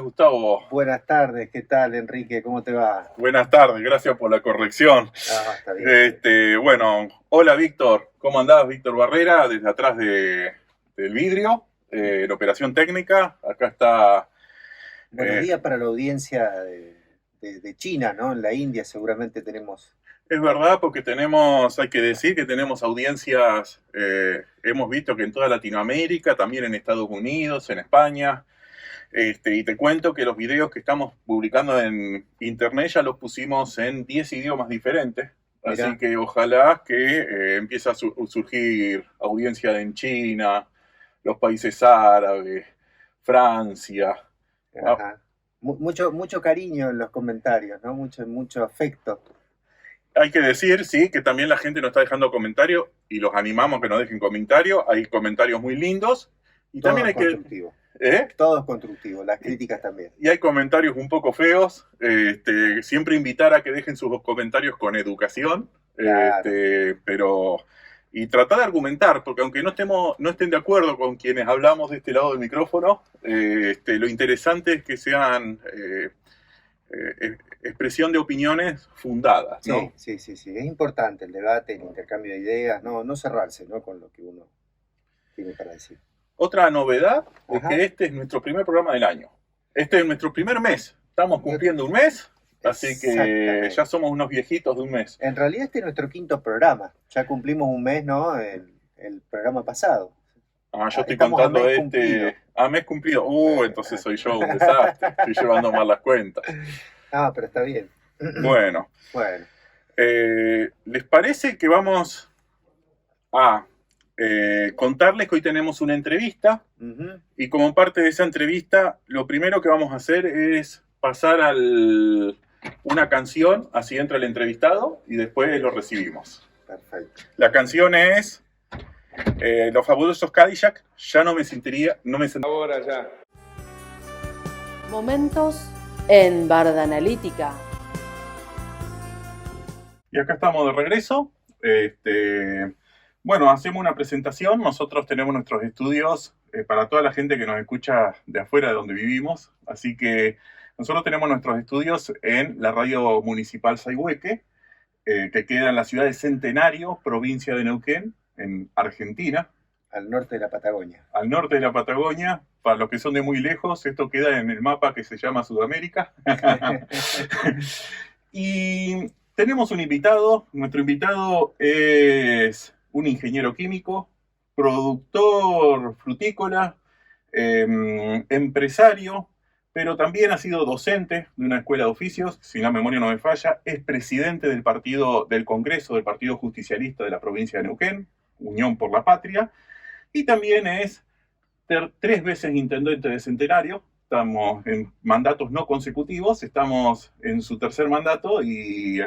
Gustavo? Buenas tardes, ¿qué tal, Enrique? ¿Cómo te va? Buenas tardes, gracias por la corrección. Está bien. Bueno, hola Víctor, ¿cómo andás? Víctor Barrera, desde atrás del vidrio, en operación técnica. Acá está. Buenos días para la audiencia de China, ¿no? En la India seguramente tenemos. Es verdad, porque hay que decir que tenemos audiencias, hemos visto que en toda Latinoamérica, también en Estados Unidos, en España. Y te cuento que los videos que estamos publicando en internet ya los pusimos en 10 idiomas diferentes. Mirá. Así que ojalá que empiece a surgir audiencia en China, los países árabes, Francia. Ajá. Mucho cariño en los comentarios, ¿no? Mucho afecto. Hay que decir, sí, que también la gente nos está dejando comentarios y los animamos a que nos dejen comentarios. Hay comentarios muy lindos. Y Todo también es constructivo. ¿Eh? Todo es constructivo, las críticas también. Y hay comentarios un poco feos. Siempre invitar a que dejen sus comentarios con educación. Claro. Y tratar de argumentar, porque aunque no estén de acuerdo con quienes hablamos de este lado del micrófono, lo interesante es que sean expresión de opiniones fundadas, ¿no? Sí. Es importante el debate, el intercambio de ideas, no cerrarse, ¿no? Con lo que uno tiene para decir. Otra novedad es Ajá. que este es nuestro primer programa del año. Este es nuestro primer mes. Estamos cumpliendo un mes, así que ya somos unos viejitos de un mes. En realidad este es nuestro quinto programa. Ya cumplimos un mes, ¿no? El programa pasado. Yo estoy contando mes cumplido. Entonces soy yo un desastre. Estoy llevando mal las cuentas. Pero está bien. Bueno. ¿Les parece que vamos a contarles que hoy tenemos una entrevista? Uh-huh. Y como parte de esa entrevista, lo primero que vamos a hacer es pasar una canción, así entra el entrevistado y después lo recibimos. Perfecto. La canción es Los Fabulosos Cadillac, Ya no me sentiría. Ahora ya. Momentos en Barda Analítica. Y acá estamos de regreso. Bueno, hacemos una presentación. Nosotros tenemos nuestros estudios para toda la gente que nos escucha de afuera de donde vivimos. Así que nosotros tenemos nuestros estudios en la radio municipal Sayhueque, que queda en la ciudad de Centenario, provincia de Neuquén, en Argentina. Al norte de la Patagonia. Al norte de la Patagonia. Para los que son de muy lejos, esto queda en el mapa que se llama Sudamérica. Y tenemos un invitado. Nuestro invitado es un ingeniero químico, productor frutícola, empresario, pero también ha sido docente de una escuela de oficios, si la memoria no me falla, es presidente del Congreso del Partido Justicialista de la provincia de Neuquén, Unión por la Patria, y también es 3 veces intendente de Centenario. Estamos en mandatos no consecutivos, estamos en su tercer mandato y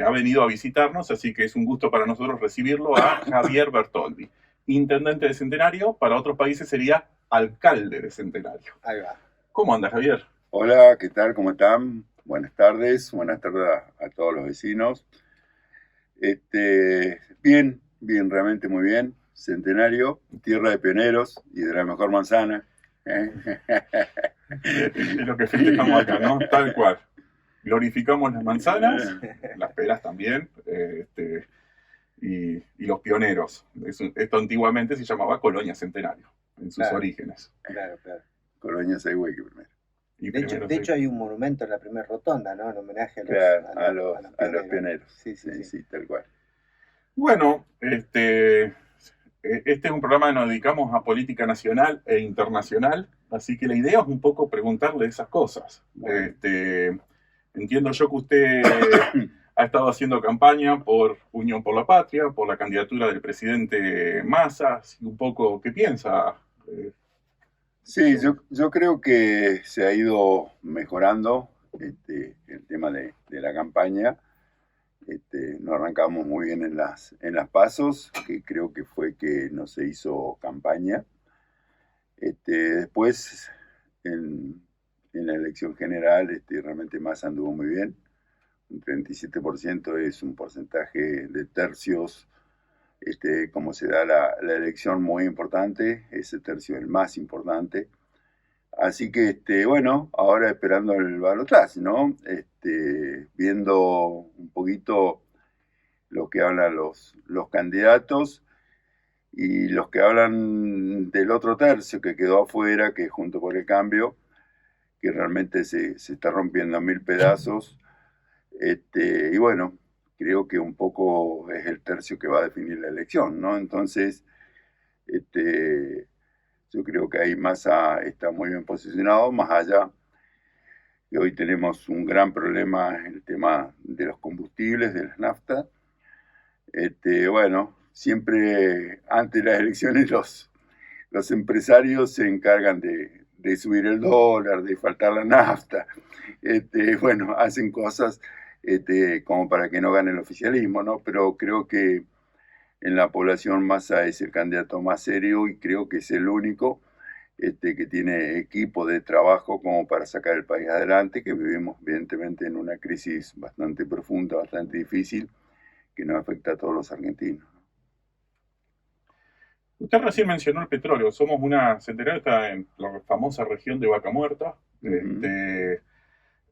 ha venido a visitarnos, así que es un gusto para nosotros recibirlo a Javier Bertoldi, intendente de Centenario. Para otros países sería alcalde de Centenario. Ahí va. ¿Cómo andas, Javier? Hola, ¿qué tal? ¿Cómo están? Buenas tardes a todos los vecinos. Bien, realmente muy bien. Centenario, tierra de pioneros y de la mejor manzana. Es lo que festejamos acá, ¿no? Tal cual. Glorificamos las manzanas, las peras también, y los pioneros. Esto antiguamente se llamaba Colonia Centenario, en sus orígenes. Claro. Colonia Sayhueque primero. De hecho hay un monumento en la primera rotonda, ¿no? En homenaje a los pioneros. Sí, tal cual. Bueno, este es un programa que nos dedicamos a política nacional e internacional, así que la idea es un poco preguntarle esas cosas. Bueno. Entiendo yo que usted ha estado haciendo campaña por Unión por la Patria, por la candidatura del presidente Massa, un poco, ¿qué piensa? Sí, yo creo que se ha ido mejorando el tema de la campaña. No arrancamos muy bien en las PASOs, que creo que fue que no se hizo campaña. Después, en la elección general, realmente Massa anduvo muy bien. Un 37% es un porcentaje de tercios, como se da la elección, muy importante. Ese tercio es el más importante. Así que, bueno, ahora esperando el balotaje, ¿no? Viendo un poquito lo que hablan los candidatos y los que hablan del otro tercio que quedó afuera, que Juntos por el Cambio, que realmente se está rompiendo a mil pedazos. Y bueno, creo que un poco es el tercio que va a definir la elección, ¿no? Entonces, yo creo que ahí Massa está muy bien posicionado, más allá que hoy tenemos un gran problema en el tema de los combustibles, de las naftas. Bueno, siempre antes de las elecciones los empresarios se encargan de subir el dólar, de faltar la nafta. Bueno, hacen cosas como para que no gane el oficialismo, ¿no? Pero creo que en la población Massa es el candidato más serio y creo que es el único que tiene equipo de trabajo como para sacar el país adelante, que vivimos evidentemente en una crisis bastante profunda, bastante difícil, que nos afecta a todos los argentinos. Usted recién mencionó el petróleo. Somos una centenaria, está en la famosa región de Vaca Muerta.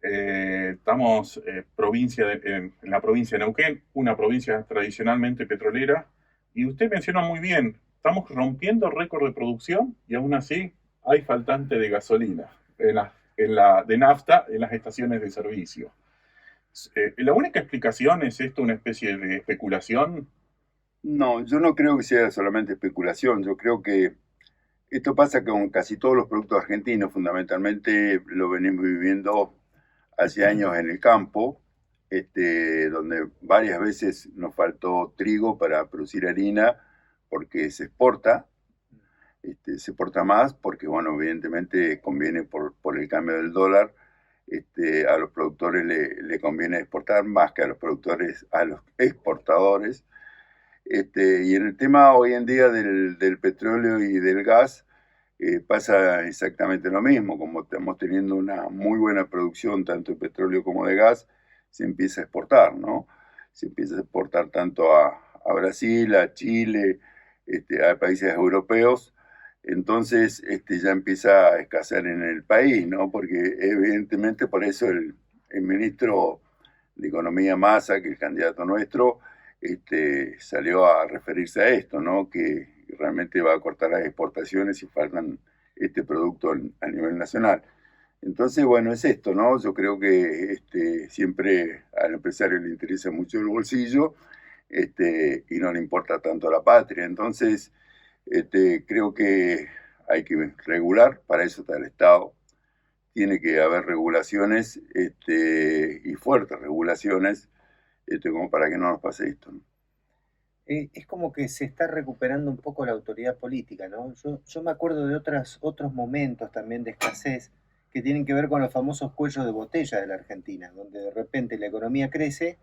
Estamos en la provincia de Neuquén, una provincia tradicionalmente petrolera. Y usted menciona muy bien, estamos rompiendo récord de producción y aún así hay faltante de gasolina, de nafta en las estaciones de servicio. ¿La única explicación es esto una especie de especulación? No, yo no creo que sea solamente especulación. Yo creo que esto pasa con casi todos los productos argentinos. Fundamentalmente lo venimos viviendo hace años en el campo, donde varias veces nos faltó trigo para producir harina porque se exporta más porque, bueno, evidentemente conviene por el cambio del dólar. A los productores le conviene exportar más que a los exportadores. Y en el tema hoy en día del petróleo y del gas, pasa exactamente lo mismo. Como estamos teniendo una muy buena producción tanto de petróleo como de gas, se empieza a exportar, ¿no? Se empieza a exportar tanto a Brasil, a Chile, a países europeos. Entonces ya empieza a escasear en el país, ¿no? Porque evidentemente por eso el ministro de Economía Massa, que es el candidato nuestro, salió a referirse a esto, ¿no? Que realmente va a cortar las exportaciones y faltan este producto a nivel nacional. Entonces, bueno, es esto, ¿no? Yo creo que siempre al empresario le interesa mucho el bolsillo y no le importa tanto la patria. Entonces, creo que hay que regular, para eso está el Estado. Tiene que haber regulaciones y fuertes regulaciones como para que no nos pase esto, ¿no? Es como que se está recuperando un poco la autoridad política, ¿no? Yo me acuerdo de otros momentos también de escasez que tienen que ver con los famosos cuellos de botella de la Argentina, donde de repente la economía crece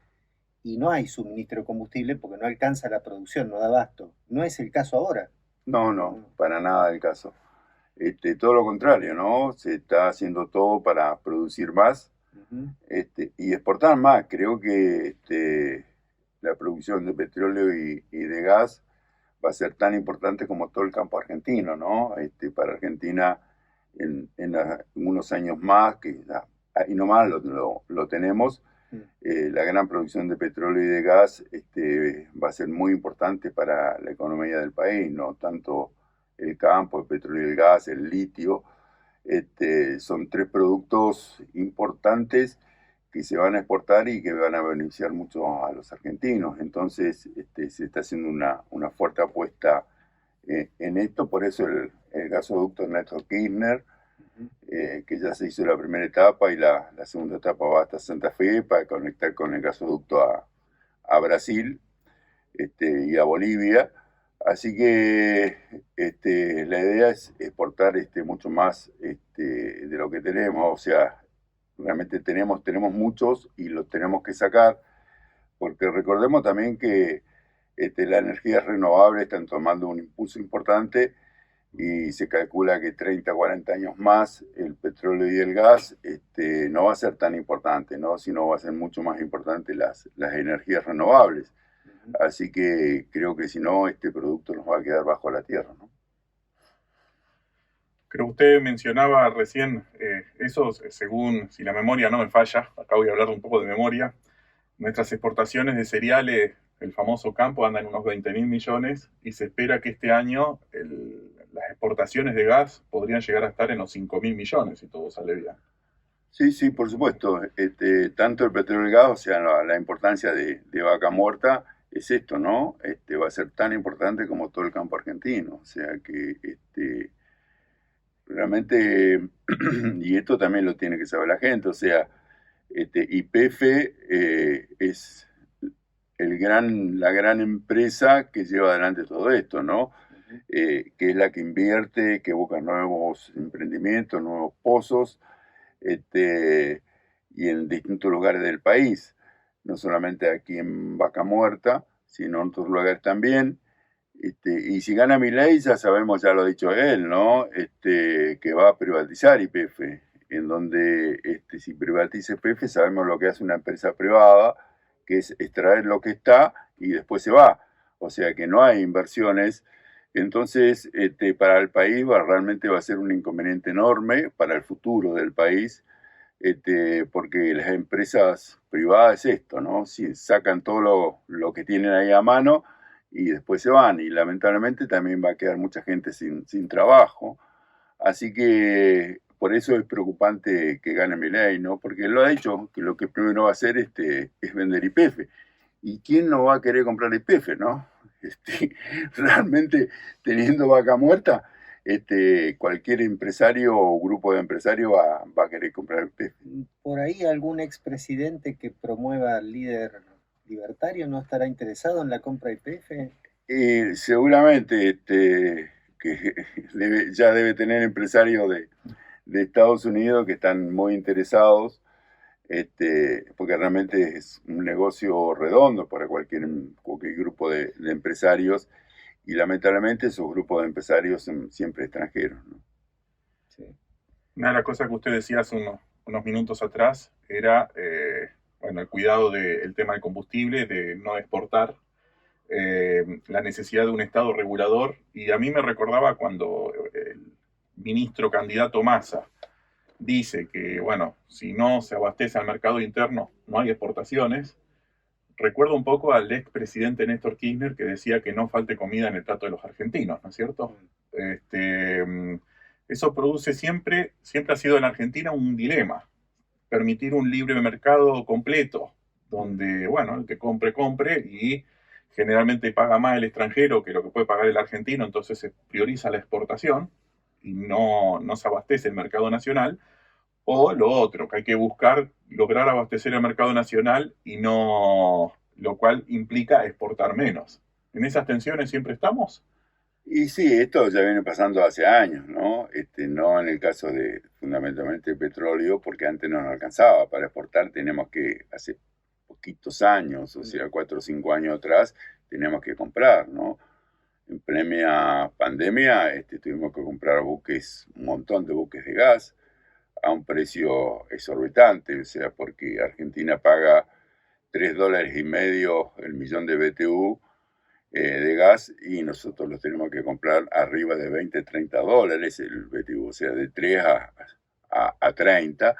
y no hay suministro de combustible porque no alcanza la producción, no da abasto. No es el caso ahora. No, para nada el caso. Todo lo contrario, ¿no? Se está haciendo todo para producir más y exportar más. Creo que la producción de petróleo y de gas va a ser tan importante como todo el campo argentino, ¿no? Para Argentina en unos años más, que ahí nomás lo tenemos, la gran producción de petróleo y de gas va a ser muy importante para la economía del país, ¿no? Tanto el campo, el petróleo y el gas, el litio, son tres productos importantes que se van a exportar y que van a beneficiar mucho a los argentinos. Entonces, se está haciendo una fuerte apuesta en esto, por eso el gasoducto Néstor Kirchner, que ya se hizo la primera etapa y la segunda etapa va hasta Santa Fe para conectar con el gasoducto a Brasil y a Bolivia. Así que la idea es exportar mucho más de lo que tenemos, o sea, realmente tenemos muchos y los tenemos que sacar, porque recordemos también que las energías renovables están tomando un impulso importante y se calcula que 30, 40 años más el petróleo y el gas no va a ser tan importante, ¿no? Sino va a ser mucho más importante las energías renovables. Así que creo que si no, este producto nos va a quedar bajo la tierra, ¿no? Creo que usted mencionaba recién, eso según, si la memoria no me falla, acá voy a hablar un poco de memoria, nuestras exportaciones de cereales, el famoso campo, anda en unos 20.000 millones y se espera que este año las exportaciones de gas podrían llegar a estar en los 5.000 millones si todo sale bien. Sí, sí, por supuesto. Tanto el petróleo y el gas, o sea, la importancia de Vaca Muerta es esto, ¿no? Va a ser tan importante como todo el campo argentino. O sea que realmente, y esto también lo tiene que saber la gente, o sea, YPF es la gran empresa que lleva adelante todo esto, ¿no? Que es la que invierte, que busca nuevos emprendimientos, nuevos pozos, y en distintos lugares del país, no solamente aquí en Vaca Muerta, sino en otros lugares también. Y si gana Milei, ya sabemos, ya lo ha dicho él, ¿no? Que va a privatizar YPF, en donde si privatiza YPF sabemos lo que hace una empresa privada, que es extraer lo que está y después se va. O sea que no hay inversiones. Entonces, para el país realmente va a ser un inconveniente enorme para el futuro del país, porque las empresas privadas es esto, ¿no? Si sacan todo lo que tienen ahí a mano y después se van, y lamentablemente también va a quedar mucha gente sin trabajo. Así que por eso es preocupante que gane Milei, ¿no? Porque él lo ha dicho, que lo que primero va a hacer es vender YPF. ¿Y quién no va a querer comprar YPF, no? Realmente, teniendo Vaca Muerta, cualquier empresario o grupo de empresarios va a querer comprar YPF. Por ahí algún expresidente que promueva al líder libertario no estará interesado en la compra de YPF. Seguramente que ya debe tener empresarios de Estados Unidos que están muy interesados, porque realmente es un negocio redondo para cualquier grupo de empresarios, y lamentablemente esos grupos de empresarios son siempre extranjeros, ¿no? Sí. Una de las cosas que usted decía hace unos minutos atrás era bueno, el cuidado del tema del combustible, de no exportar, la necesidad de un Estado regulador, y a mí me recordaba cuando el ministro candidato Massa dice que, bueno, si no se abastece al mercado interno, no hay exportaciones. Recuerdo un poco al expresidente Néstor Kirchner que decía que no falte comida en el plato de los argentinos, ¿no es cierto? Eso produce siempre ha sido en Argentina un dilema, permitir un libre mercado completo, donde, bueno, el que compre, compre, y generalmente paga más el extranjero que lo que puede pagar el argentino, entonces se prioriza la exportación y no se abastece el mercado nacional, o lo otro, que hay que buscar lograr abastecer el mercado nacional y no, lo cual implica exportar menos. ¿En esas tensiones siempre estamos? Y sí, esto ya viene pasando hace años, ¿no? No en el caso de fundamentalmente petróleo, porque antes no nos alcanzaba. Para exportar tenemos que, hace poquitos años, o sea, 4 o 5 años atrás, teníamos que comprar, ¿no? En plena pandemia tuvimos que comprar buques, un montón de buques de gas, a un precio exorbitante, o sea, porque Argentina paga $3,5 el millón de BTU de gas, y nosotros los tenemos que comprar arriba de 20, $30 el BTU, o sea, de 3 a 30.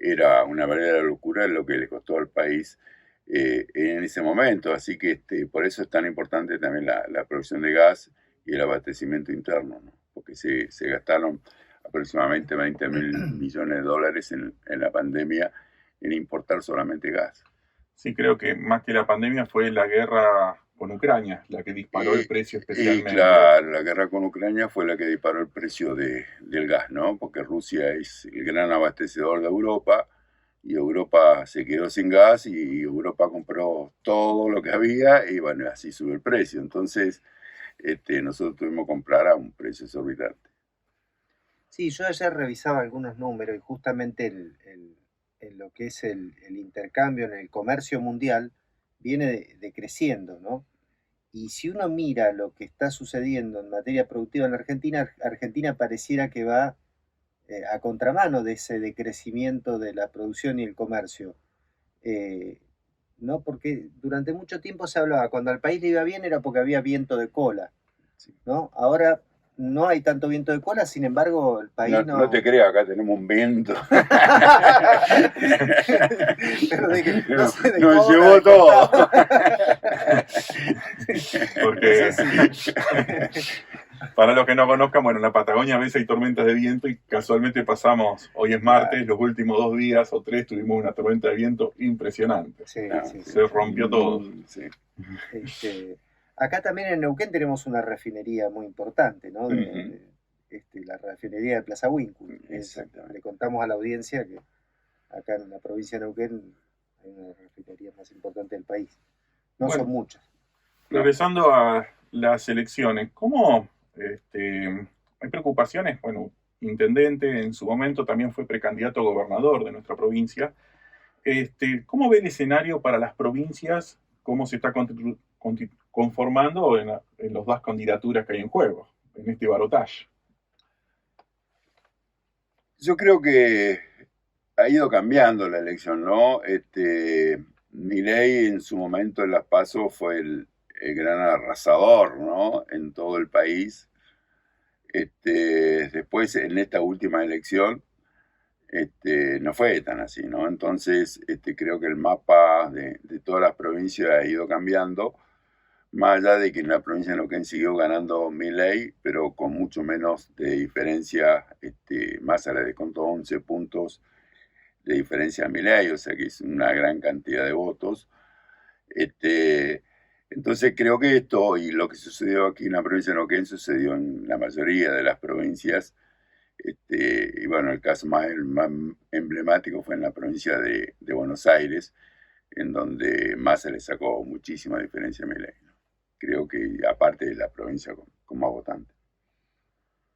Era una verdadera locura lo que le costó al país en ese momento. Así que por eso es tan importante también la producción de gas y el abastecimiento interno, ¿no? Porque se gastaron aproximadamente 20.000 millones de dólares en la pandemia en importar solamente gas. Sí, creo que más que la pandemia fue la guerra con Ucrania la que disparó el precio Y especialmente. claro, la guerra con Ucrania fue la que disparó el precio del gas, ¿no? Porque Rusia es el gran abastecedor de Europa, y Europa se quedó sin gas, y Europa compró todo lo que había, y bueno, así sube el precio. Entonces, nosotros tuvimos que comprar a un precio exorbitante. Sí, yo ayer revisaba algunos números y justamente en lo que es el intercambio en el comercio mundial viene decreciendo, ¿no? Y si uno mira lo que está sucediendo en materia productiva en la Argentina, Argentina pareciera que va a contramano de ese decrecimiento de la producción y el comercio. ¿No? Porque durante mucho tiempo se hablaba, cuando al país le iba bien era porque había viento de cola, ¿no? Ahora no hay tanto viento de cola, sin embargo, el país No te creas, acá tenemos un viento. Pero no sé de Nos cola, llevó de todo. costado. Porque No sé si- para los que no conozcan, bueno, en la Patagonia a veces hay tormentas de viento y casualmente pasamos, hoy es martes, los últimos 2 días o 3 tuvimos una tormenta de viento impresionante. Sí, sí, sí. Se rompió todo. Sí. Acá también en Neuquén tenemos una refinería muy importante, ¿no? La refinería de Plaza Winkle. Exactamente. Le contamos a la audiencia que acá en la provincia de Neuquén hay una de las refinerías más importantes del país. No Bueno, son muchas. Regresando a las elecciones, ¿cómo hay preocupaciones? Bueno, intendente en su momento también fue precandidato a gobernador de nuestra provincia. ¿Cómo ve el escenario para las provincias? ¿Cómo se está conformando en las 2 candidaturas que hay en juego, en este balotaje? Yo creo que ha ido cambiando la elección, ¿no? Milei en su momento en las PASO fue el gran arrasador, ¿no? En todo el país. Después, en esta última elección, no fue tan así, ¿no? Entonces, creo que el mapa de todas las provincias ha ido cambiando, más allá de que en la provincia de Neuquén siguió ganando Milei, pero con mucho menos de diferencia, Massa le descontó 11 puntos de diferencia a Milei, o sea que es una gran cantidad de votos. Entonces creo que esto y lo que sucedió aquí en la provincia de Neuquén sucedió en la mayoría de las provincias. Y bueno, el caso más emblemático fue en la provincia de Buenos Aires, en donde Massa le sacó muchísima diferencia a Milei, ¿no? Creo que aparte de la provincia con más votantes.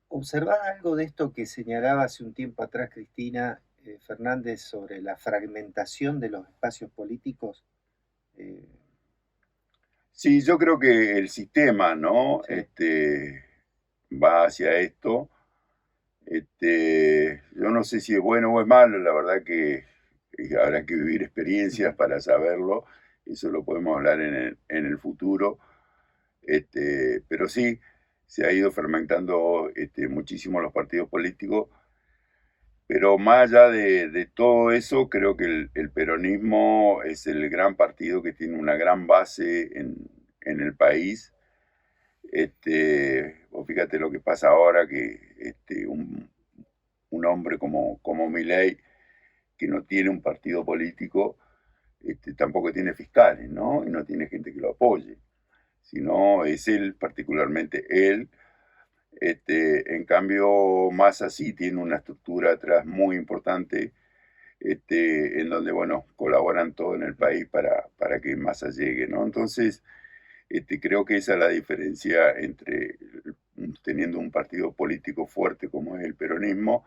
¿Observás algo de esto que señalaba hace un tiempo atrás Cristina Fernández sobre la fragmentación de los espacios políticos? Sí, yo creo que el sistema, ¿no? Sí. Va hacia esto. Yo no sé si es bueno o es malo, la verdad que habrá que vivir experiencias para saberlo, eso lo podemos hablar en el futuro, pero sí, se ha ido fermentando muchísimo los partidos políticos, pero más allá de todo eso, creo que el peronismo es el gran partido que tiene una gran base en el país. Vos fíjate lo que pasa ahora, que un hombre como Milei, que no tiene un partido político, tampoco tiene fiscales, ¿no? Y no tiene gente que lo apoye, sino es él, particularmente él. En cambio, Massa sí tiene una estructura atrás muy importante, en donde, bueno, colaboran todos en el país para que Massa llegue, ¿no? Entonces, creo que esa es la diferencia entre teniendo un partido político fuerte como es el peronismo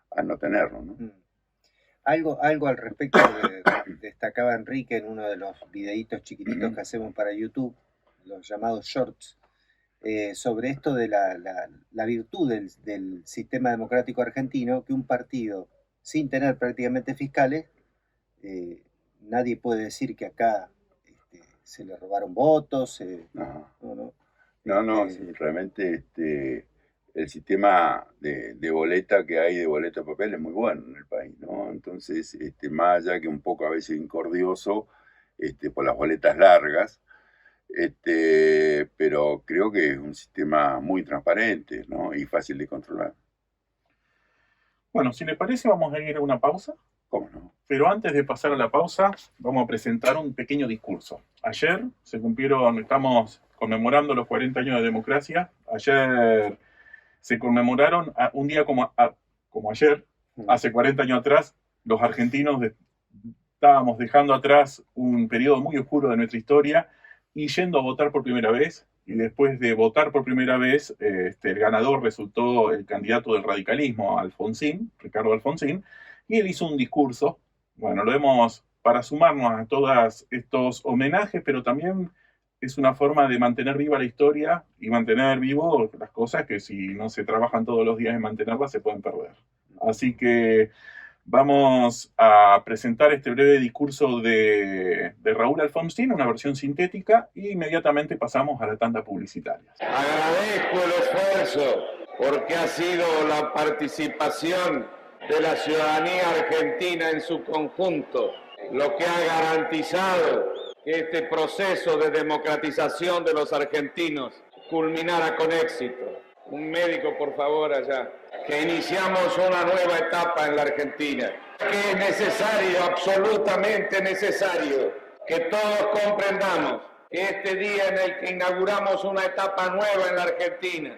a no tenerlo, ¿no? Algo al respecto destacaba Enrique en uno de los videitos chiquititos que hacemos para YouTube, los llamados shorts, sobre esto de la virtud del sistema democrático argentino, que un partido sin tener prácticamente fiscales, nadie puede decir que acá se le robaron votos. No, sí, realmente el sistema de boleta que hay, de boleta de papel, es muy bueno en el país, ¿no? Entonces, más allá que un poco a veces incordioso por las boletas largas, pero creo que es un sistema muy transparente, ¿no? Y fácil de controlar. Bueno, si le parece, vamos a ir a una pausa. ¿Cómo no? Pero antes de pasar a la pausa, vamos a presentar un pequeño discurso. Ayer estamos conmemorando los 40 años de democracia. Ayer se conmemoraron un día como ayer, hace 40 años atrás, los argentinos estábamos dejando atrás un periodo muy oscuro de nuestra historia y yendo a votar por primera vez. Y después de votar por primera vez, el ganador resultó el candidato del radicalismo, Ricardo Alfonsín, y él hizo un discurso. Bueno, lo vemos para sumarnos a todos estos homenajes, pero también es una forma de mantener viva la historia y mantener vivo las cosas que si no se trabajan todos los días en mantenerlas se pueden perder. Así que vamos a presentar este breve discurso de Raúl Alfonsín, una versión sintética, e inmediatamente pasamos a la tanda publicitaria. Agradezco el esfuerzo porque ha sido la participación de la ciudadanía argentina en su conjunto lo que ha garantizado que este proceso de democratización de los argentinos culminara con éxito. Un médico, por favor, allá. Que iniciamos una nueva etapa en la Argentina, que es necesario, absolutamente necesario, que todos comprendamos que este día en el que inauguramos una etapa nueva en la Argentina,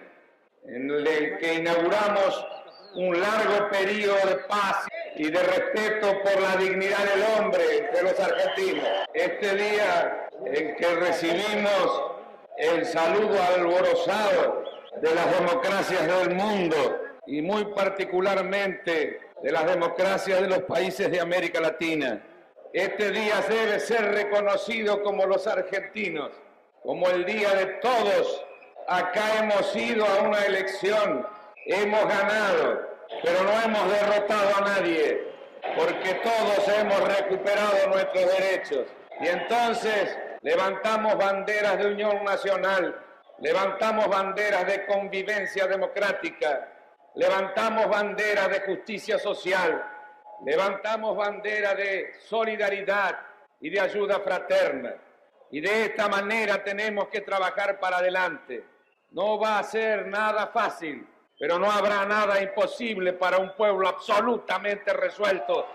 en el que inauguramos un largo periodo de paz y de respeto por la dignidad del hombre de los argentinos. Este día en que recibimos el saludo alborozado de las democracias del mundo y muy particularmente de las democracias de los países de América Latina. Este día debe ser reconocido como los argentinos, como el día de todos. Acá hemos ido a una elección, hemos ganado, pero no hemos derrotado a nadie, porque todos hemos recuperado nuestros derechos. Y entonces levantamos banderas de unión nacional, levantamos banderas de convivencia democrática, levantamos banderas de justicia social, levantamos banderas de solidaridad y de ayuda fraterna. Y de esta manera tenemos que trabajar para adelante. No va a ser nada fácil, pero no habrá nada imposible para un pueblo absolutamente resuelto.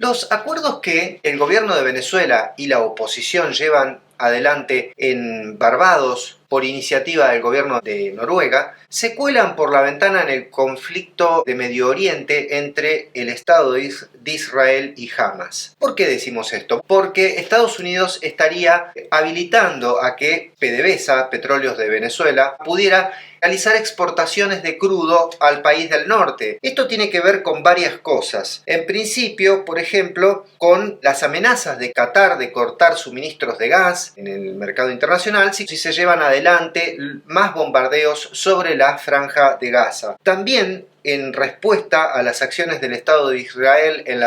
Los acuerdos que el gobierno de Venezuela y la oposición llevan adelante en Barbados por iniciativa del gobierno de Noruega, se cuelan por la ventana en el conflicto de Medio Oriente entre el Estado de Israel y Hamas. ¿Por qué decimos esto? Porque Estados Unidos estaría habilitando a que PDVSA, Petróleos de Venezuela, pudiera realizar exportaciones de crudo al país del norte. Esto tiene que ver con varias cosas. En principio, por ejemplo, con las amenazas de Qatar de cortar suministros de gas en el mercado internacional si se llevan adelante más bombardeos sobre la franja de Gaza. También en respuesta a las acciones del Estado de Israel en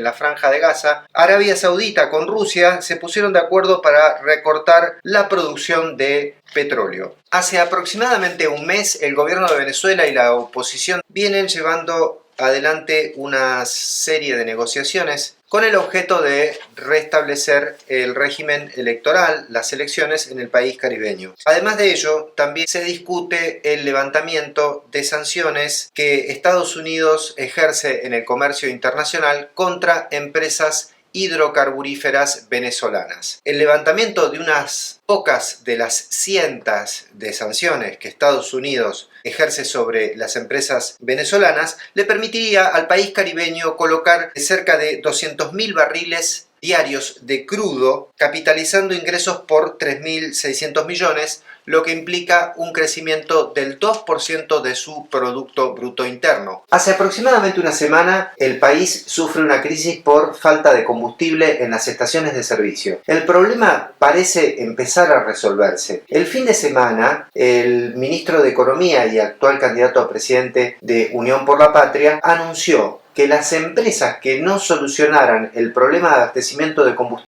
la franja de Gaza, Arabia Saudita con Rusia se pusieron de acuerdo para recortar la producción de petróleo. Hace aproximadamente un mes, el gobierno de Venezuela y la oposición vienen llevando adelante una serie de negociaciones con el objeto de restablecer el régimen electoral, las elecciones en el país caribeño. Además de ello, también se discute el levantamiento de sanciones que Estados Unidos ejerce en el comercio internacional contra empresas hidrocarburíferas venezolanas. El levantamiento de unas pocas de las cientos de sanciones que Estados Unidos ejerce sobre las empresas venezolanas le permitiría al país caribeño colocar cerca de 200.000 barriles diarios de crudo, capitalizando ingresos por 3.600 millones, lo que implica un crecimiento del 2% de su Producto Bruto Interno. Hace aproximadamente una semana, el país sufre una crisis por falta de combustible en las estaciones de servicio. El problema parece empezar a resolverse. El fin de semana, el ministro de Economía y actual candidato a presidente de Unión por la Patria anunció que las empresas que no solucionaran el problema de abastecimiento de combustible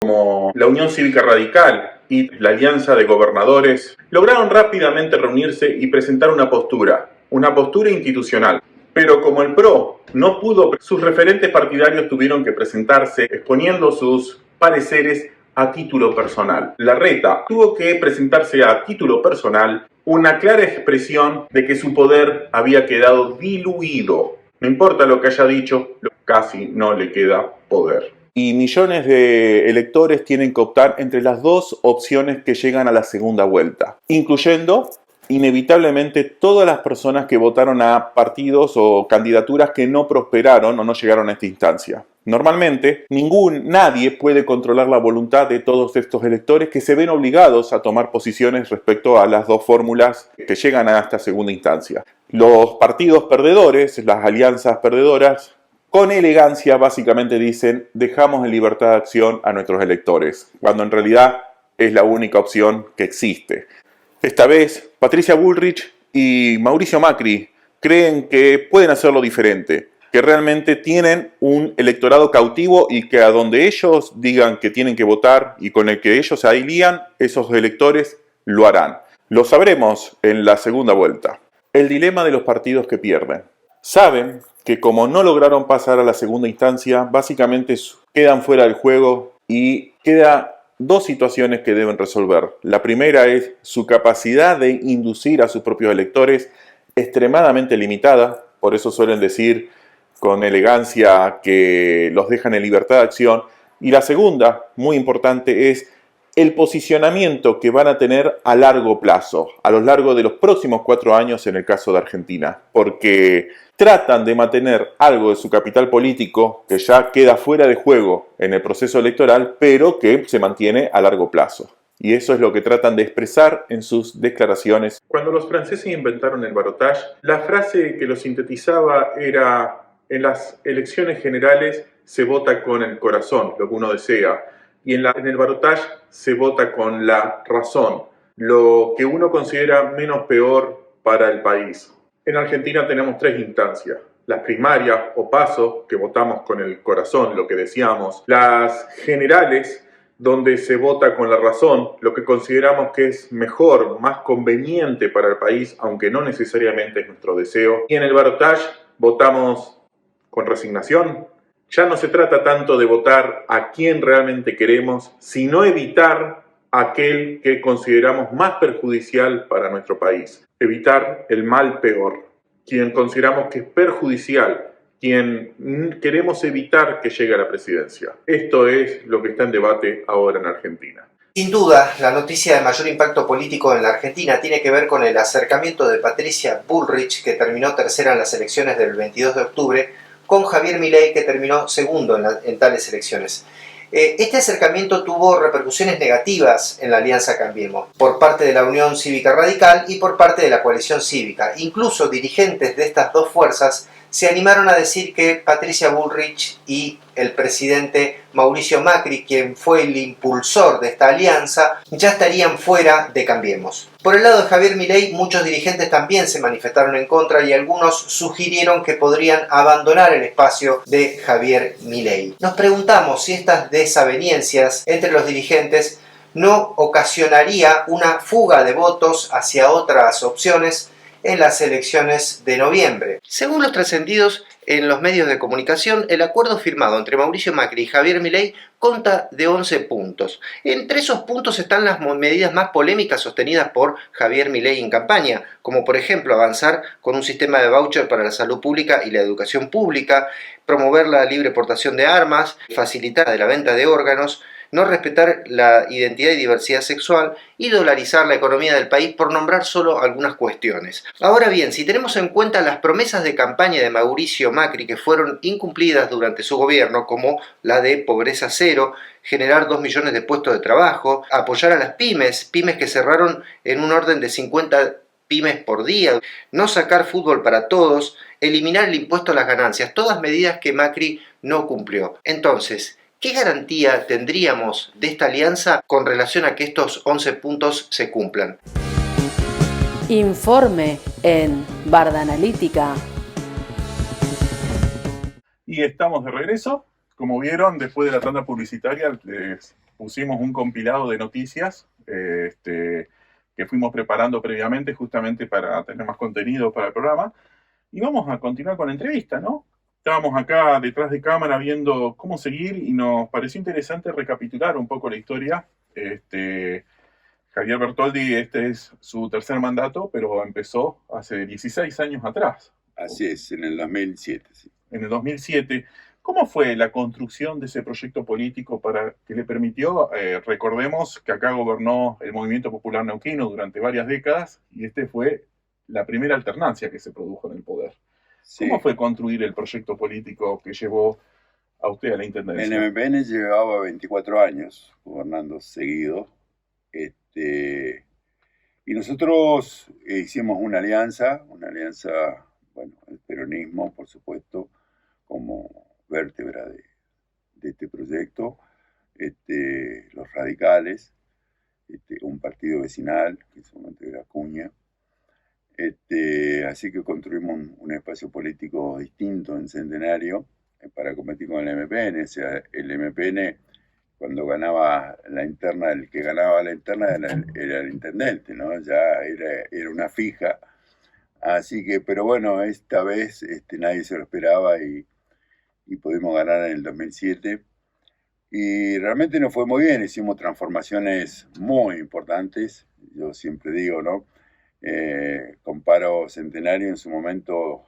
como la Unión Cívica Radical y la Alianza de Gobernadores, lograron rápidamente reunirse y presentar una postura institucional. Pero como el PRO no pudo, sus referentes partidarios tuvieron que presentarse exponiendo sus pareceres a título personal. Larreta tuvo que presentarse a título personal, una clara expresión de que su poder había quedado diluido. No importa lo que haya dicho, casi no le queda poder. Y millones de electores tienen que optar entre las dos opciones que llegan a la segunda vuelta, incluyendo inevitablemente todas las personas que votaron a partidos o candidaturas que no prosperaron o no llegaron a esta instancia. Normalmente, nadie puede controlar la voluntad de todos estos electores que se ven obligados a tomar posiciones respecto a las dos fórmulas que llegan a esta segunda instancia. Los partidos perdedores, las alianzas perdedoras, con elegancia básicamente dicen: dejamos en libertad de acción a nuestros electores, cuando en realidad es la única opción que existe. Esta vez, Patricia Bullrich y Mauricio Macri creen que pueden hacerlo diferente, que realmente tienen un electorado cautivo y que a donde ellos digan que tienen que votar y con el que ellos se alían, esos electores lo harán. Lo sabremos en la segunda vuelta. El dilema de los partidos que pierden. Saben que como no lograron pasar a la segunda instancia, básicamente quedan fuera del juego y queda dos situaciones que deben resolver. La primera es su capacidad de inducir a sus propios electores, extremadamente limitada, por eso suelen decir con elegancia que los dejan en libertad de acción. Y la segunda, muy importante, es el posicionamiento que van a tener a largo plazo, a lo largo de los próximos 4 años en el caso de Argentina, porque tratan de mantener algo de su capital político que ya queda fuera de juego en el proceso electoral, pero que se mantiene a largo plazo. Y eso es lo que tratan de expresar en sus declaraciones. Cuando los franceses inventaron el balotage, la frase que lo sintetizaba era: en las elecciones generales se vota con el corazón, lo que uno desea, y en el balotage se vota con la razón, lo que uno considera menos peor para el país. En Argentina tenemos 3 instancias: las primarias o PASO, que votamos con el corazón, lo que deseamos; las generales, donde se vota con la razón, lo que consideramos que es mejor, más conveniente para el país, aunque no necesariamente es nuestro deseo; y en el balotage votamos con resignación. Ya no se trata tanto de votar a quien realmente queremos, sino evitar aquel que consideramos más perjudicial para nuestro país. Evitar el mal peor, quien consideramos que es perjudicial, quien queremos evitar que llegue a la presidencia. Esto es lo que está en debate ahora en Argentina. Sin duda, la noticia de mayor impacto político en la Argentina tiene que ver con el acercamiento de Patricia Bullrich, que terminó tercera en las elecciones del 22 de octubre, con Javier Milei, que terminó segundo en tales elecciones. Este acercamiento tuvo repercusiones negativas en la Alianza Cambiemos, por parte de la Unión Cívica Radical y por parte de la Coalición Cívica. Incluso dirigentes de estas dos fuerzas se animaron a decir que Patricia Bullrich y el presidente Mauricio Macri, quien fue el impulsor de esta alianza, ya estarían fuera de Cambiemos. Por el lado de Javier Milei, muchos dirigentes también se manifestaron en contra y algunos sugirieron que podrían abandonar el espacio de Javier Milei. Nos preguntamos si estas desavenencias entre los dirigentes no ocasionaría una fuga de votos hacia otras opciones en las elecciones de noviembre. Según los trascendidos en los medios de comunicación, el acuerdo firmado entre Mauricio Macri y Javier Milei consta de 11 puntos. Entre esos puntos están las medidas más polémicas sostenidas por Javier Milei en campaña, como por ejemplo avanzar con un sistema de voucher para la salud pública y la educación pública, promover la libre portación de armas, facilitar la venta de órganos, no respetar la identidad y diversidad sexual y dolarizar la economía del país, por nombrar solo algunas cuestiones. Ahora bien, si tenemos en cuenta las promesas de campaña de Mauricio Macri que fueron incumplidas durante su gobierno, como la de pobreza cero, generar 2 millones de puestos de trabajo, apoyar a las pymes que cerraron en un orden de 50 pymes por día, no sacar fútbol para todos, eliminar el impuesto a las ganancias, todas medidas que Macri no cumplió. Entonces, ¿qué garantía tendríamos de esta alianza con relación a que estos 11 puntos se cumplan? Informe en Bardanalítica. Y estamos de regreso. Como vieron, después de la tanda publicitaria, les pusimos un compilado de noticias que fuimos preparando previamente justamente para tener más contenido para el programa. Y vamos a continuar con la entrevista, ¿no? Estábamos acá detrás de cámara viendo cómo seguir y nos pareció interesante recapitular un poco la historia. Javier Bertoldi, este es su tercer mandato, pero empezó hace 16 años atrás. Así es, en el 2007. Sí. En el 2007. ¿Cómo fue la construcción de ese proyecto político para que le permitió, recordemos que acá gobernó el Movimiento Popular Neuquino durante varias décadas y fue la primera alternancia que se produjo en el poder? Sí. ¿Cómo fue construir el proyecto político que llevó a usted a la intendencia? El MPN llevaba 24 años gobernando seguido. Y nosotros hicimos una alianza, bueno, el peronismo, por supuesto, como vértebra de este proyecto, los radicales, un partido vecinal, que en su momento era Acuña. Así que construimos un espacio político distinto en Centenario para competir con el MPN. O sea, el MPN, cuando ganaba la interna, el que ganaba la interna era el intendente, ¿no? Ya era una fija. Así que, pero bueno, esta vez nadie se lo esperaba y pudimos ganar en el 2007. Y realmente nos fue muy bien, hicimos transformaciones muy importantes. Yo siempre digo, ¿no? Comparo Centenario, en su momento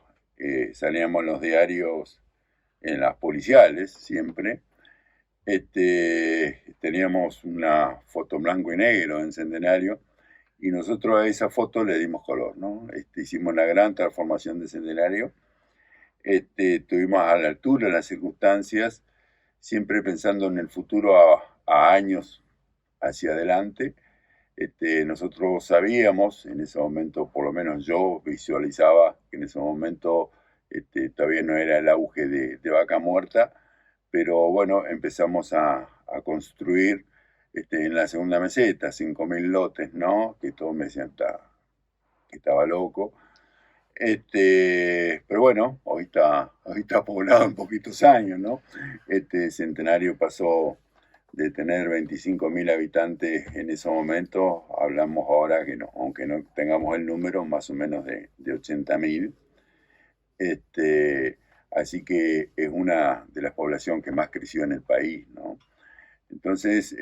salíamos en los diarios, en las policiales, siempre. Teníamos una foto en blanco y negro en Centenario y nosotros a esa foto le dimos color, ¿no? Hicimos una gran transformación de Centenario. Estuvimos a la altura de las circunstancias, siempre pensando en el futuro a años hacia adelante. Nosotros sabíamos, en ese momento, por lo menos yo visualizaba que en ese momento todavía no era el auge de Vaca Muerta, pero bueno, empezamos a construir en la segunda meseta, 5.000 lotes, ¿no? Que todos me decían que estaba loco. Pero bueno, hoy está poblado en poquitos años, ¿no? Centenario pasó de tener 25.000 habitantes en ese momento, hablamos ahora que no, aunque no tengamos el número, más o menos de 80.000. Así que es una de las poblaciones que más creció en el país, ¿no? Entonces,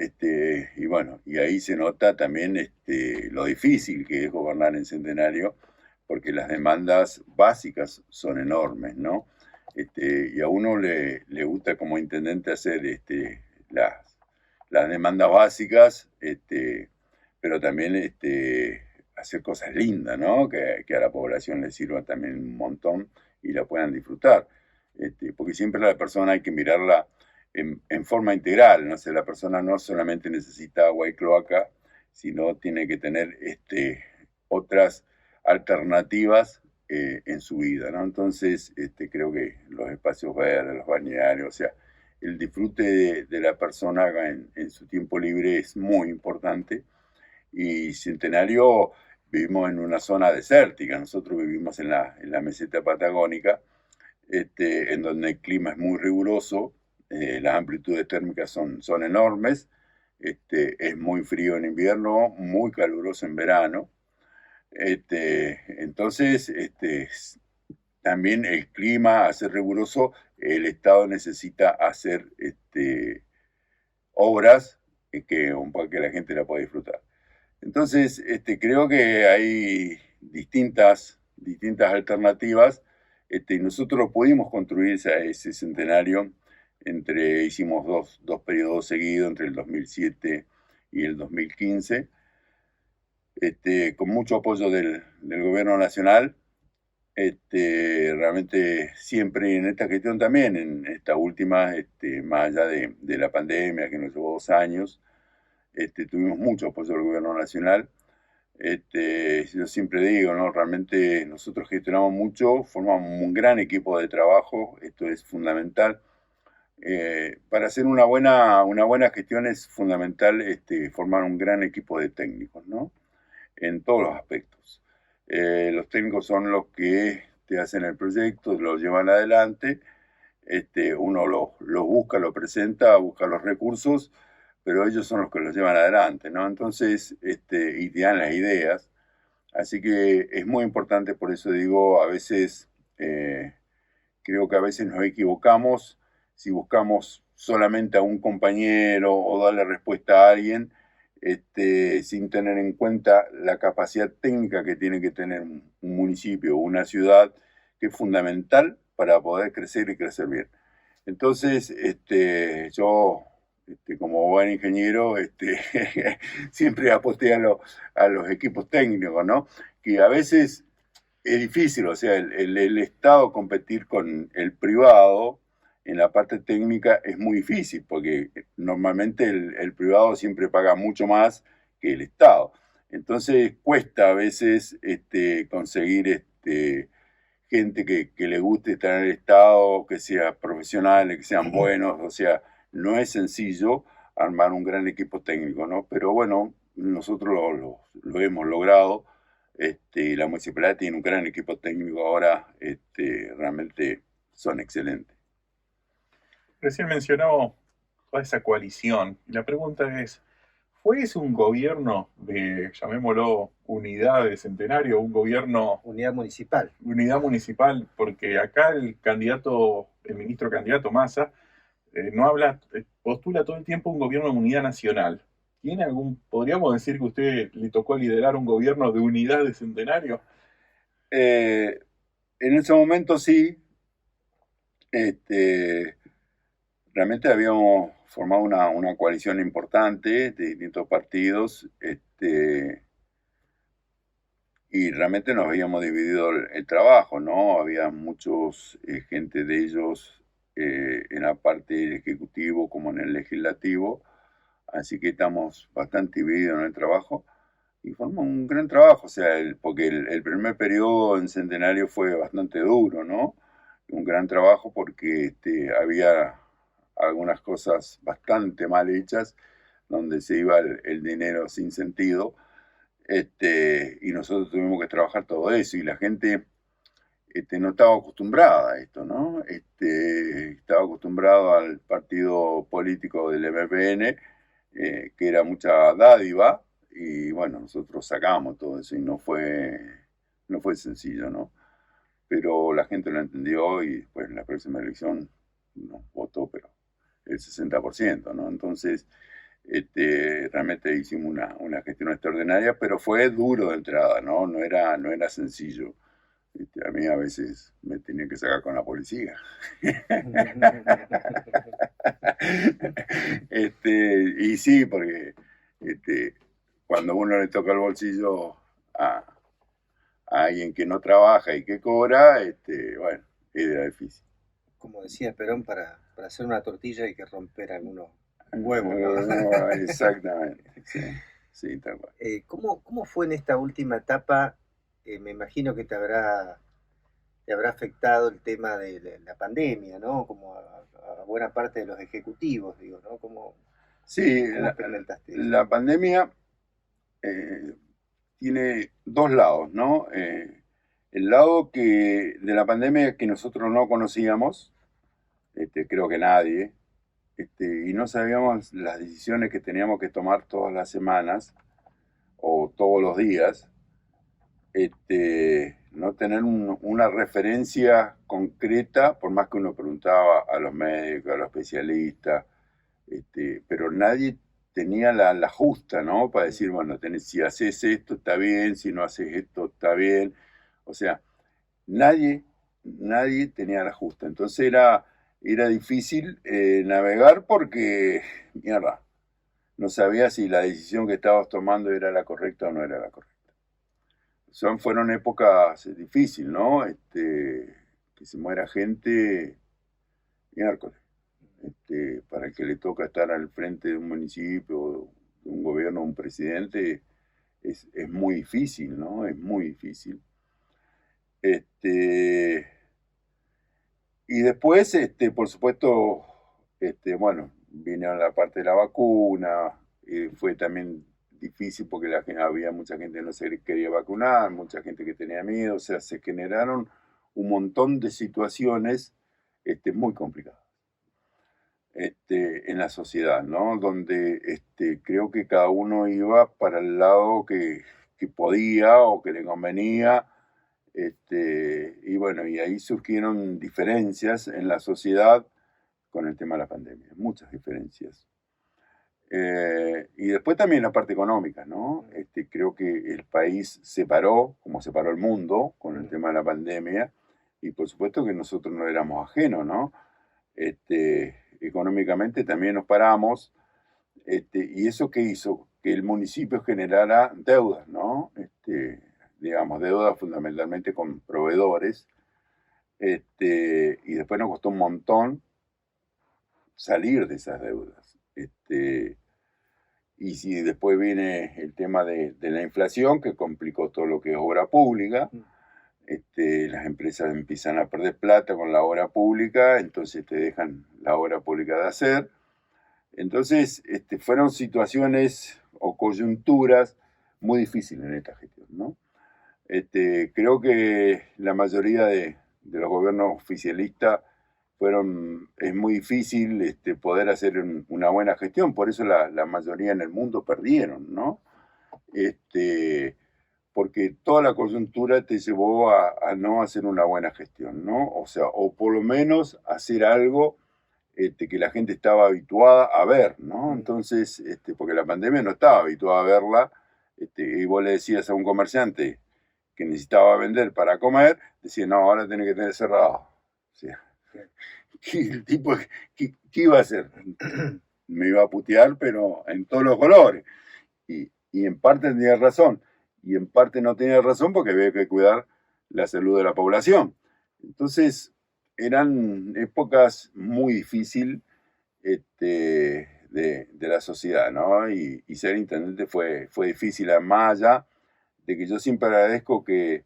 y bueno, y ahí se nota también lo difícil que es gobernar en Centenario, porque las demandas básicas son enormes, ¿no? Y a uno le gusta como intendente hacer las demandas básicas, pero también hacer cosas lindas, ¿no? Que a la población le sirva también un montón y la puedan disfrutar. Porque siempre la persona hay que mirarla en forma integral, ¿no? O sea, la persona no solamente necesita agua y cloaca, sino tiene que tener otras alternativas en su vida, ¿no? Entonces, creo que los espacios verdes, los balnearios, o sea, el disfrute de la persona en su tiempo libre es muy importante. Y Centenario vivimos en una zona desértica, nosotros vivimos en la meseta patagónica, en donde el clima es muy riguroso, las amplitudes térmicas son enormes, es muy frío en invierno, muy caluroso en verano. Entonces, también el clima, al ser riguroso, el Estado necesita hacer obras para que la gente la pueda disfrutar. Entonces, creo que hay distintas alternativas, y nosotros pudimos construir ese Centenario. Hicimos dos periodos seguidos, entre el 2007 y el 2015, con mucho apoyo del gobierno nacional. Realmente siempre en esta gestión también, en esta última, más allá de la pandemia que nos llevó 2 años, tuvimos mucho apoyo del gobierno nacional. Yo siempre digo, ¿no? Realmente nosotros gestionamos mucho, formamos un gran equipo de trabajo, esto es fundamental. Para hacer una buena gestión es fundamental formar un gran equipo de técnicos, ¿no? En todos los aspectos. Los técnicos son los que te hacen el proyecto, lo llevan adelante, uno los busca, lo presenta, busca los recursos, pero ellos son los que los llevan adelante, ¿no? Entonces, y te dan las ideas. Así que es muy importante, por eso digo, a veces, creo que a veces nos equivocamos si buscamos solamente a un compañero o darle respuesta a alguien, sin tener en cuenta la capacidad técnica que tiene que tener un municipio o una ciudad, que es fundamental para poder crecer y crecer bien. Entonces, yo, como buen ingeniero, siempre aposté a los equipos técnicos, ¿no? Que a veces es difícil, o sea, el Estado competir con el privado en la parte técnica es muy difícil, porque normalmente el privado siempre paga mucho más que el Estado. Entonces cuesta a veces conseguir gente que le guste estar en el Estado, que sea profesionales, que sean buenos, o sea, no es sencillo armar un gran equipo técnico, ¿no? Pero bueno, nosotros lo hemos logrado. La municipalidad tiene un gran equipo técnico ahora, realmente son excelentes. Recién mencionó toda esa coalición. Y la pregunta es, ¿fue ese un gobierno de, llamémoslo, unidad de Centenario, un gobierno, Unidad municipal. unidad municipal? Porque acá el ministro candidato Massa, no habla, postula todo el tiempo un gobierno de unidad nacional. Podríamos decir que a usted le tocó liderar un gobierno de unidad de Centenario? En ese momento sí, realmente habíamos formado una coalición importante de distintos partidos, y realmente nos habíamos dividido el trabajo, ¿no? Había muchos gente de ellos en la parte del ejecutivo como en el legislativo, así que estamos bastante divididos en el trabajo y formamos un gran trabajo, o sea, porque el primer periodo en Centenario fue bastante duro, ¿no? Un gran trabajo porque había algunas cosas bastante mal hechas, donde se iba el dinero sin sentido, y nosotros tuvimos que trabajar todo eso, y la gente no estaba acostumbrada a esto, ¿no? Estaba acostumbrado al partido político del MPN, que era mucha dádiva, y bueno, nosotros sacamos todo eso, y no fue sencillo, ¿no? Pero la gente lo entendió, y después en la próxima elección nos votó, pero el 60%, ¿no? Entonces, realmente hicimos una gestión extraordinaria, pero fue duro de entrada, ¿no? No era sencillo. A mí a veces me tenía que sacar con la policía. Y sí, porque cuando uno le toca el bolsillo a alguien que no trabaja y que cobra, bueno, era difícil. Como decía Perón, para hacer una tortilla hay que romper algunos huevos, ¿no? No, exactamente, sí, tal cual. ¿Cómo fue en esta última etapa? Me imagino que te habrá afectado el tema de la pandemia, ¿no? Como a buena parte de los ejecutivos, digo, ¿no? ¿Cómo experimentaste eso? La pandemia tiene dos lados, ¿no? El lado de la pandemia que nosotros no conocíamos, creo que nadie, y no sabíamos las decisiones que teníamos que tomar todas las semanas o todos los días, no tener una referencia concreta, por más que uno preguntaba a los médicos, a los especialistas, pero nadie tenía la justa, ¿no? Para decir, bueno, si haces esto está bien, si no haces esto está bien. O sea, nadie tenía la justa. Entonces era difícil navegar porque, mierda, no sabía si la decisión que estabas tomando era la correcta o no era la correcta. Fueron épocas difíciles, ¿no? Que se muera gente, miércoles. Para el que le toca estar al frente de un municipio, de un gobierno, un presidente, es muy difícil, ¿no? Es muy difícil. Y después, por supuesto, bueno, vino la parte de la vacuna, fue también difícil porque había mucha gente que no se quería vacunar, mucha gente que tenía miedo, o sea, se generaron un montón de situaciones muy complicadas. en la sociedad, ¿no? Donde creo que cada uno iba para el lado que podía o que le convenía. Y bueno, y ahí surgieron diferencias en la sociedad con el tema de la pandemia, muchas diferencias. Y después también la parte económica, ¿no? Creo que el país se paró, como se paró el mundo, con el tema de la pandemia, y por supuesto que nosotros no éramos ajenos, ¿no? Económicamente también nos paramos, y eso que hizo que el municipio generara deudas, ¿no? Digamos, deudas fundamentalmente con proveedores, y después nos costó un montón salir de esas deudas. Y si después viene el tema de la inflación, que complicó todo lo que es obra pública, las empresas empiezan a perder plata con la obra pública, entonces te dejan la obra pública de hacer. Entonces, fueron situaciones o coyunturas muy difíciles en esta gestión, ¿no? Creo que la mayoría de los gobiernos oficialistas es muy difícil poder hacer una buena gestión, por eso la mayoría en el mundo perdieron, ¿no? Porque toda la coyuntura te llevó a no hacer una buena gestión, ¿no? O sea, o por lo menos hacer algo que la gente estaba habituada a ver, ¿no? Entonces, porque la pandemia no estaba habituada a verla, y vos le decías a un comerciante que necesitaba vender para comer, decía, no, ahora tiene que tener cerrado. O sea, el tipo, ¿qué iba a hacer? Me iba a putear, pero en todos los colores. Y en parte tenía razón, y en parte no tenía razón porque había que cuidar la salud de la población. Entonces, eran épocas muy difíciles de la sociedad, ¿no? Y ser intendente fue difícil, más allá de que yo siempre agradezco que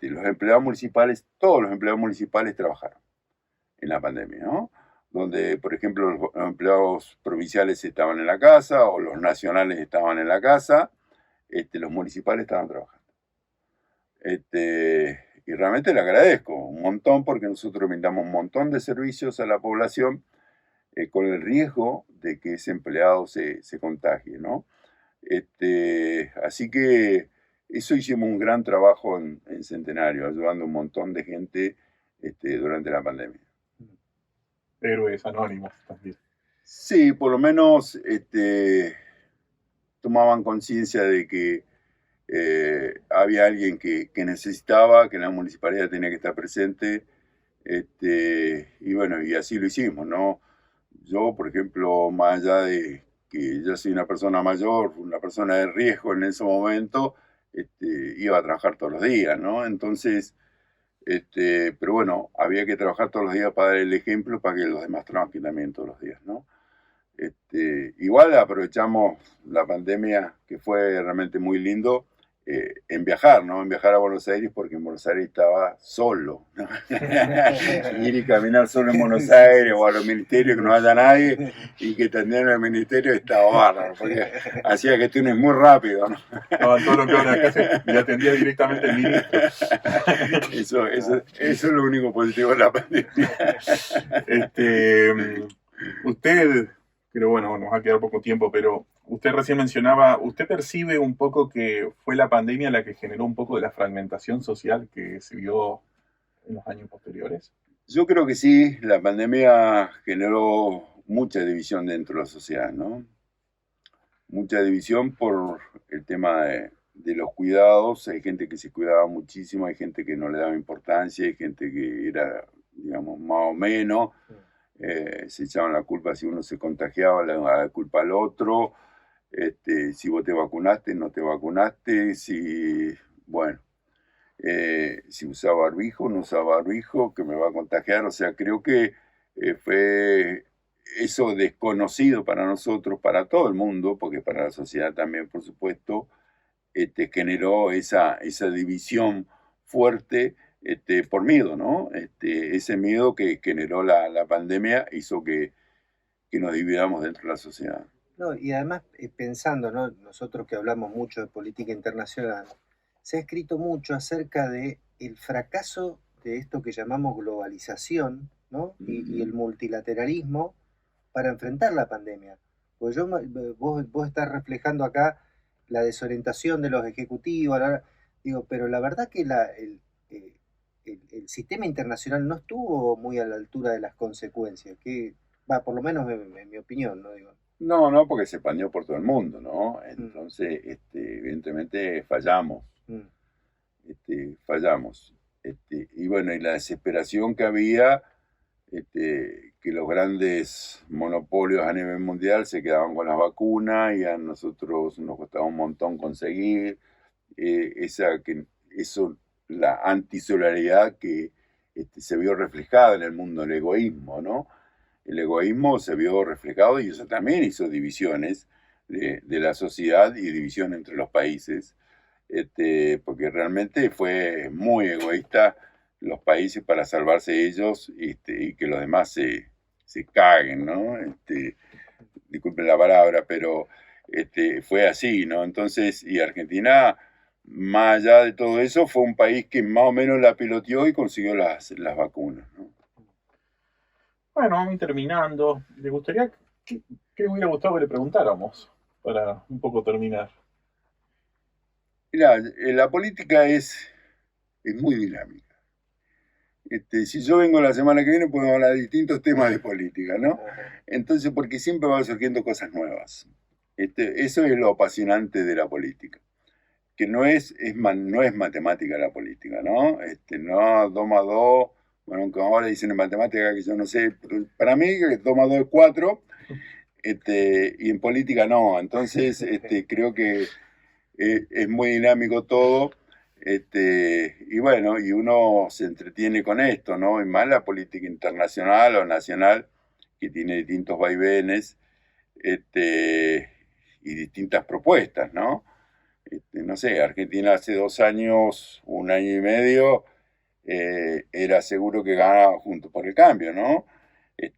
los empleados municipales, todos los empleados municipales trabajaron en la pandemia, ¿no? Donde, por ejemplo, los empleados provinciales estaban en la casa o los nacionales estaban en la casa, los municipales estaban trabajando. Y realmente le agradezco un montón porque nosotros brindamos un montón de servicios a la población con el riesgo de que ese empleado se contagie, ¿no? Así que eso hicimos un gran trabajo en Centenario, ayudando a un montón de gente durante la pandemia. Héroes anónimos también. Sí, por lo menos tomaban conciencia de que había alguien que necesitaba, que la municipalidad tenía que estar presente, y bueno, y así lo hicimos, ¿no? Yo, por ejemplo, más allá de que yo soy una persona mayor, una persona de riesgo en ese momento, iba a trabajar todos los días, ¿no? Entonces, pero bueno, había que trabajar todos los días para dar el ejemplo para que los demás trabajen también todos los días, ¿no? Igual aprovechamos la pandemia, que fue realmente muy lindo, en viajar, ¿no? En viajar a Buenos Aires, porque en Buenos Aires estaba solo, ¿no? Ir y caminar solo en Buenos Aires o a los ministerios que no haya nadie y que atendieran al ministerio estaba bárbaro, porque hacía gestiones muy rápido, ¿no? No, todo lo que van a hacer, me atendía directamente el ministro. Eso es lo único positivo de la pandemia. Usted, pero bueno, nos va a quedar poco tiempo, pero usted recién mencionaba, ¿usted percibe un poco que fue la pandemia la que generó un poco de la fragmentación social que se vio en los años posteriores? Yo creo que sí, la pandemia generó mucha división dentro de la sociedad, ¿no? Mucha división por el tema de los cuidados. Hay gente que se cuidaba muchísimo, hay gente que no le daba importancia, hay gente que era, digamos, más o menos. Se echaban la culpa si uno se contagiaba, le daban la culpa al otro. Si vos te vacunaste, no te vacunaste, si usaba barbijo, no usaba barbijo, que me va a contagiar. O sea, creo que fue eso desconocido para nosotros, para todo el mundo, porque para la sociedad también, por supuesto, generó esa división fuerte por miedo, ¿no? Ese miedo que generó la pandemia hizo que nos dividamos dentro de la sociedad. No, y además pensando, ¿no? Nosotros que hablamos mucho de política internacional, se ha escrito mucho acerca de el fracaso de esto que llamamos globalización, ¿no? Y el multilateralismo para enfrentar la pandemia. Pues vos estás reflejando acá la desorientación de los ejecutivos, digo, pero la verdad que el sistema internacional no estuvo muy a la altura de las consecuencias, que por lo menos en mi opinión, ¿no? Digo. No, porque se expandió por todo el mundo, ¿no? Entonces, evidentemente fallamos. Fallamos. Y bueno, y la desesperación que había, que los grandes monopolios a nivel mundial se quedaban con las vacunas y a nosotros nos costaba un montón conseguir la antisolidaridad que se vio reflejada en el mundo, el egoísmo, ¿no? El egoísmo se vio reflejado y eso también hizo divisiones de la sociedad y división entre los países, porque realmente fue muy egoísta los países para salvarse ellos y que los demás se caguen, ¿no? Disculpen la palabra, pero fue así, ¿no? Entonces, y Argentina, más allá de todo eso, fue un país que más o menos la piloteó y consiguió las vacunas, ¿no? Bueno, vamos terminando. ¿Le gustaría, qué le hubiera gustado que le preguntáramos para un poco terminar? Mirá, la política es muy dinámica. Si yo vengo la semana que viene, podemos hablar de distintos temas de política, ¿no? Entonces, porque siempre van surgiendo cosas nuevas. Eso es lo apasionante de la política. Que no es matemática la política, ¿no? No, 2 más 2, bueno, aunque ahora dicen en matemática que yo no sé, pero para mí 2 más 2 es 4, y en política no. Entonces, creo que es muy dinámico todo. Y bueno, y uno se entretiene con esto, ¿no? Y más la política internacional o nacional, que tiene distintos vaivenes, y distintas propuestas, ¿no? No sé, Argentina hace 2 años, 1 año y medio, era seguro que ganaba Juntos por el Cambio, ¿no?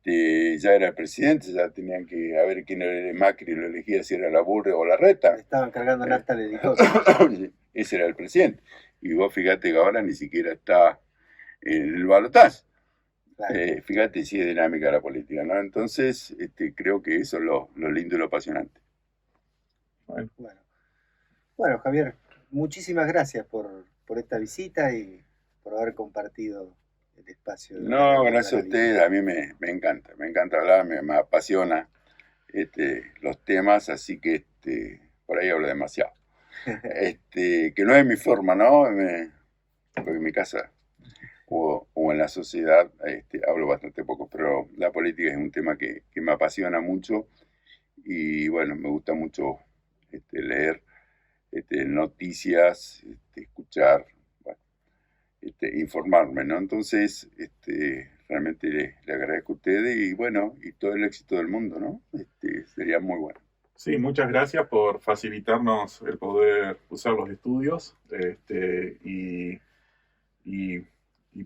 Ya era el presidente, ya tenían que ver quién era Macri, lo elegía si era la Burri o la Reta. Estaban cargando nafta el helicóptero. Ese era el presidente. Y vos fíjate que ahora ni siquiera está en el balotaje. Claro. Fíjate si es dinámica la política, ¿no? Entonces, creo que eso es lo lindo y lo apasionante. Bueno, Javier, muchísimas gracias por esta visita y por haber compartido el espacio. No, gracias a ustedes, a mí me encanta hablar, me apasiona los temas, así que por ahí hablo demasiado. Que no es mi forma, ¿no? Porque en mi casa o en la sociedad hablo bastante poco, pero la política es un tema que me apasiona mucho y bueno, me gusta mucho leer noticias, escuchar, bueno, informarme, ¿no? Entonces, realmente le agradezco a ustedes y bueno, y todo el éxito del mundo, ¿no? Sería muy bueno. Sí, muchas gracias por facilitarnos el poder usar los estudios y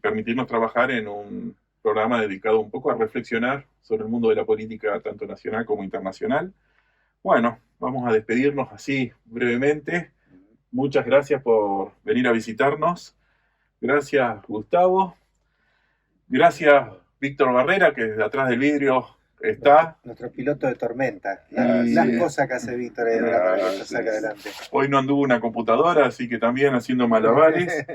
permitirnos trabajar en un programa dedicado un poco a reflexionar sobre el mundo de la política tanto nacional como internacional. Bueno, vamos a despedirnos así brevemente. Muchas gracias por venir a visitarnos. Gracias, Gustavo. Gracias, Víctor Barrera, que desde atrás del vidrio está. Nuestro piloto de tormenta. Las cosas que hace Víctor para que esto saque adelante. Hoy no anduvo una computadora, así que también haciendo malabares.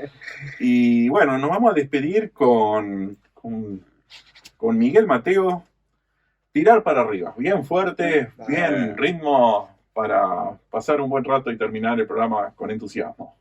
Y bueno, nos vamos a despedir con Miguel Mateo. Tirar para arriba, bien fuerte, bien ritmo para pasar un buen rato y terminar el programa con entusiasmo.